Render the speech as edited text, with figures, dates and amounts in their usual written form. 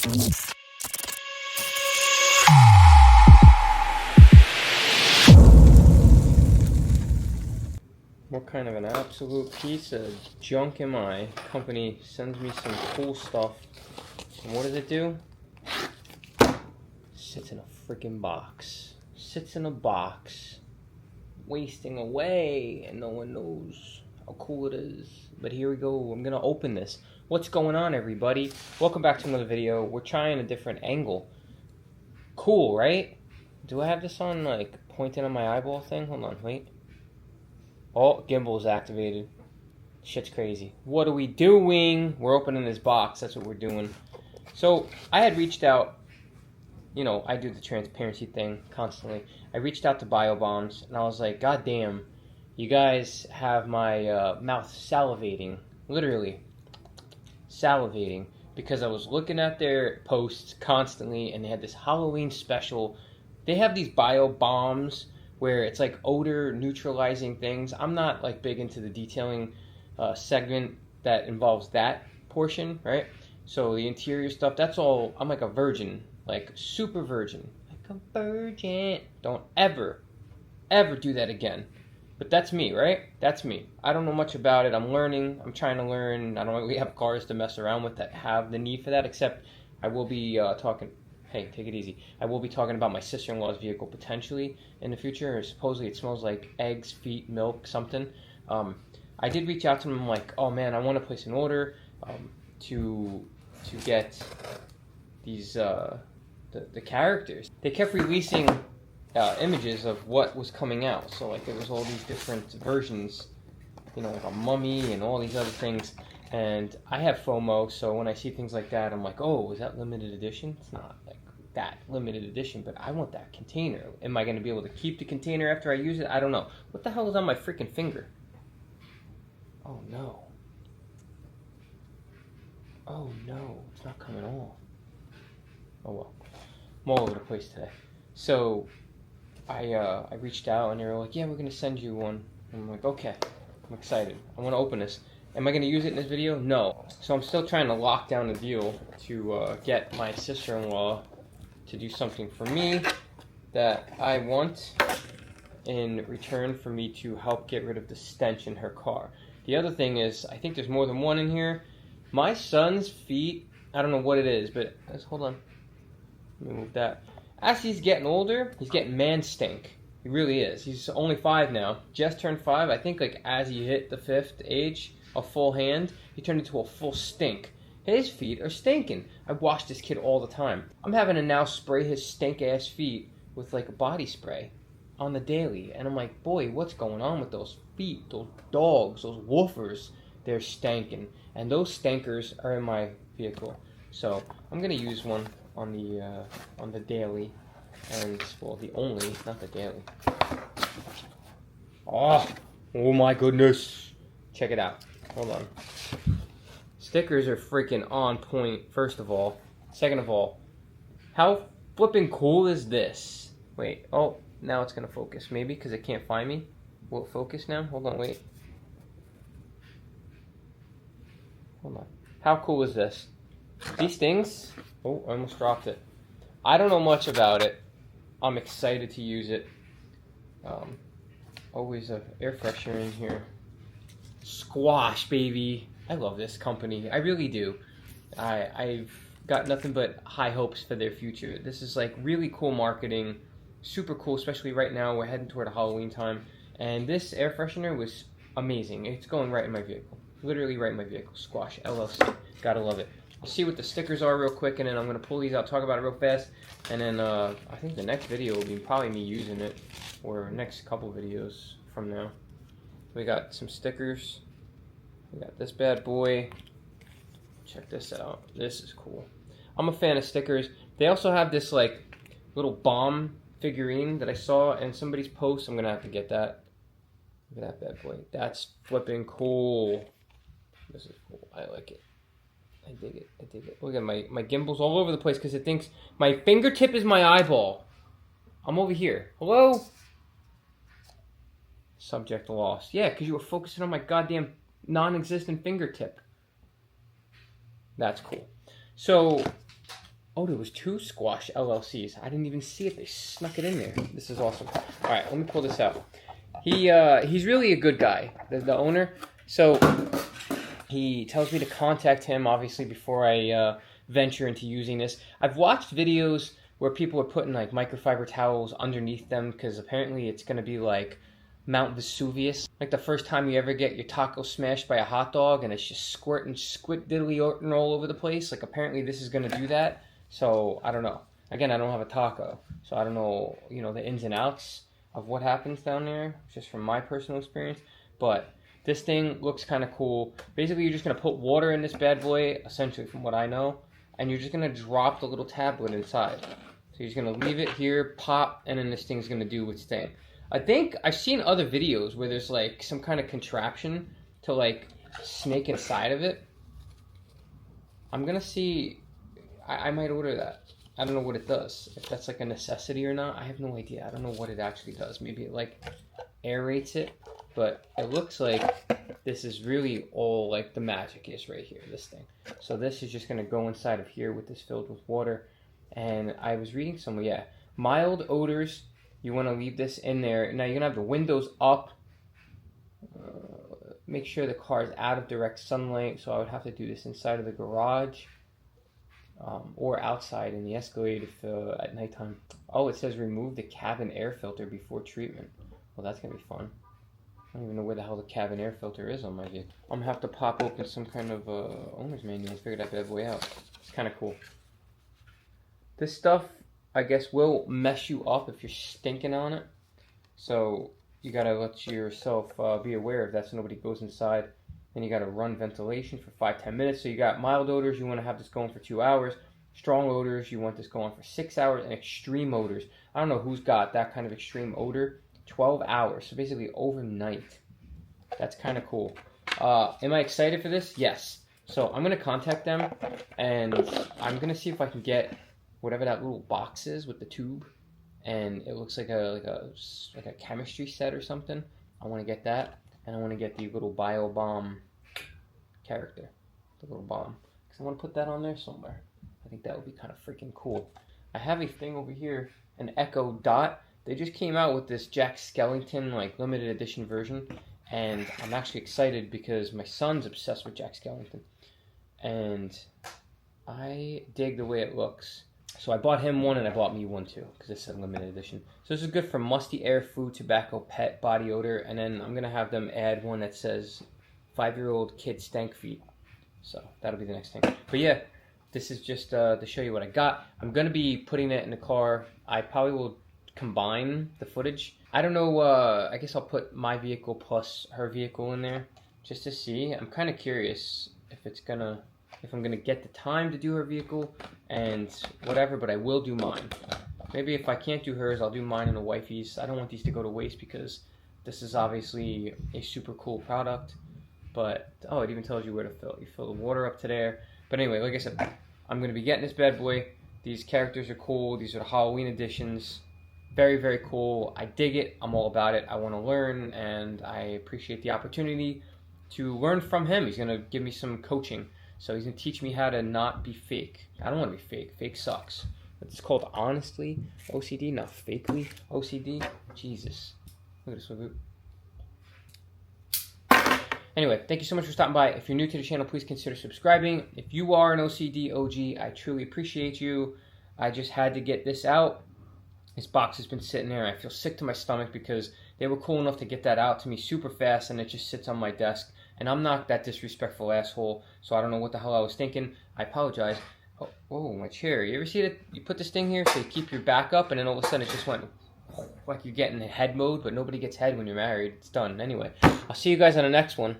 What kind of an absolute piece of junk am I? Company sends me some cool stuff. And what does it do? Sits in a freaking box. Sits in a box. Wasting away. And no one knows how cool it is. But here we go. I'm going to open this. What's going on, everybody? Welcome back to another video. We're trying a different angle. Cool, right? Do I have this on, like, pointing on my eyeball thing? Hold on, wait. Oh, gimbal is activated. Shit's crazy. What are we doing? We're opening this box. That's what we're doing. So, I had reached out. You know, I do the transparency thing constantly. I reached out to BioBombs, and I was like, God damn, you guys have my mouth salivating. Literally. Salivating. Because I was looking at their posts constantly, and they had this Halloween special. They have these BioBombs where it's like odor neutralizing things. I'm not like big into the detailing segment that involves that portion, right? So the interior stuff, that's all. I'm like a virgin, like super virgin, like a virgin. Don't ever do that again. But that's me, right? That's me. I don't know much about it. I'm learning. I'm trying to learn. I don't really have cars to mess around with that have the need for that, except I will be talking. Hey, take it easy. I will be talking about my sister-in-law's vehicle potentially in the future. Supposedly it smells like eggs, feet, milk, something. I did reach out to them. I'm like, oh man, I want to place an order to get these the characters. They kept releasing images of what was coming out. So like there was all these different versions, you know, like a mummy and all these other things. And I have FOMO, so when I see things like that, I'm like, oh, is that limited edition? It's not like that limited edition, but I want that container. Am I going to be able to keep the container after I use it? I don't know. What the hell is on my freaking finger? Oh, no. Oh, no. It's not coming off. Oh, well. I'm all over the place today. So, I reached out, and they were like, yeah, we're going to send you one. And I'm like, okay. I'm excited. I want to open this. Am I going to use it in this video? No. So I'm still trying to lock down the deal to get my sister-in-law to do something for me that I want in return for me to help get rid of the stench in her car. The other thing is, I think there's more than one in here. My son's feet, I don't know what it is, but hold on. Let me move that. As he's getting older, he's getting man stink. He really is. He's only 5 now. Just turned 5. I think like as he hit the 5th age, a full hand, he turned into a full stink. His feet are stinking. I wash this kid all the time. I'm having to now spray his stink ass feet with like a body spray on the daily. And I'm like, boy, what's going on with those feet? Those dogs, those woofers, they're stanking. And those stankers are in my vehicle. So I'm gonna use one on the daily. And well, the only, not the daily. Oh my goodness. Check it out. Hold on. Stickers are freaking on point, first of all. Second of all, how flipping cool is this? Wait, oh, now it's gonna focus. Maybe, because it can't find me. Will it focus now? Hold on, wait. Hold on. How cool is this? These things, oh, I almost dropped it. I don't know much about it. I'm excited to use it. Always an air freshener in here. Squash, baby. I love this company. I really do. I've got nothing but high hopes for their future. This is like really cool marketing. Super cool, especially right now. We're heading toward Halloween time. And this air freshener was amazing. It's going right in my vehicle. Literally right in my vehicle. Squash, LLC. Gotta love it. We'll see what the stickers are real quick, and then I'm going to pull these out, talk about it real fast. And then I think the next video will be probably me using it. Or next couple videos from now. We got some stickers. We got this bad boy. Check this out. This is cool. I'm a fan of stickers. They also have this like little bomb figurine that I saw in somebody's post. I'm gonna have to get that. Look at that bad boy. That's flipping cool. This is cool. I like it. I dig it. I dig it. Look at my gimbal's all over the place because it thinks my fingertip is my eyeball. I'm over here. Hello? Subject lost. Yeah, because you were focusing on my goddamn non-existent fingertip. That's cool. So, Oh, there was 2 squash LLCs. I didn't even see it. They snuck it in there. This is awesome. All right, let me pull this out. He's really a good guy, the owner. So he tells me to contact him, obviously, before I venture into using this. I've watched videos where people are putting like microfiber towels underneath them because apparently it's going to be like Mount Vesuvius. Like the first time you ever get your taco smashed by a hot dog and it's just squirting squid diddly all over the place. Like apparently this is going to do that. So I don't know. Again, I don't have a taco. So I don't know, you know, the ins and outs of what happens down there, just from my personal experience. But this thing looks kind of cool. Basically, you're just going to put water in this bad boy, essentially from what I know. And you're just going to drop the little tablet inside. So you're just going to leave it here, pop, and then this thing's going to do its thing. I think I've seen other videos where there's like some kind of contraption to like snake inside of it. I'm going to see, I might order that. I don't know what it does. If that's like a necessity or not, I have no idea. I don't know what it actually does. Maybe it like aerates it. But it looks like this is really all like the magic is right here, this thing. So this is just going to go inside of here with this filled with water. And I was reading somewhere, yeah, mild odors, you want to leave this in there. Now you're going to have the windows up. Make sure the car is out of direct sunlight. So I would have to do this inside of the garage. Or outside in the Escalade if, at nighttime. Oh, it says remove the cabin air filter before treatment. Well, that's going to be fun. I don't even know where the hell the cabin air filter is on my vehicle. I'm going to have to pop open some kind of owner's manual and figure that bad boy out. It's kind of cool. This stuff, I guess, will mess you up if you're stinking on it. So you got to let yourself be aware of that so nobody goes inside. Then you got to run ventilation for 5-10 minutes. So you got mild odors, you want to have this going for 2 hours. Strong odors, you want this going for 6 hours. And extreme odors, I don't know who's got that kind of extreme odor. 12 hours, so basically overnight. That's kind of cool. Am I excited for this? Yes. So I'm going to contact them, and I'm going to see if I can get whatever that little box is with the tube. And it looks like a chemistry set or something. I want to get that. And I want to get the little bio bomb character, the little bomb, because I want to put that on there somewhere. I think that would be kind of freaking cool. I have a thing over here, an Echo Dot. They just came out with this Jack Skellington like limited edition version, and I'm actually excited because my son's obsessed with Jack Skellington, and I dig the way it looks. So I bought him one and I bought me one too because it's a limited edition. So this is good for musty air, food, tobacco, pet, body odor, and then I'm gonna have them add one that says 5-year-old kid stank feet. So that'll be the next thing. But yeah, this is just to show you what I got. I'm gonna be putting it in the car. I probably will combine the footage. I don't know, I guess I'll put my vehicle plus her vehicle in there just to see. I'm kind of curious if I'm gonna get the time to do her vehicle and whatever, but I will do mine. Maybe if I can't do hers, I'll do mine and the wifey's. I don't want these to go to waste because this is obviously a super cool product. But, oh, it even tells you where to fill. You fill the water up to there. But anyway, like I said, I'm gonna be getting this bad boy. These characters are cool. These are the Halloween editions. Very, very cool. I dig it. I'm all about it. I want to learn, and I appreciate the opportunity to learn from him. He's going to give me some coaching. So he's going to teach me how to not be fake. I don't want to be fake. Fake sucks. It's called Honestly OCD, not Fakely OCD. Jesus. Look at this one. Anyway, thank you so much for stopping by. If you're new to the channel, please consider subscribing. If you are an OCD OG, I truly appreciate you. I just had to get this out. This box has been sitting there. I feel sick to my stomach because they were cool enough to get that out to me super fast, and it just sits on my desk. And I'm not that disrespectful asshole, so I don't know what the hell I was thinking. I apologize. Oh, whoa, my chair. You ever see that? You put this thing here so you keep your back up, and then all of a sudden it just went like you're getting in head mode, but nobody gets head when you're married. It's done. Anyway, I'll see you guys on the next one.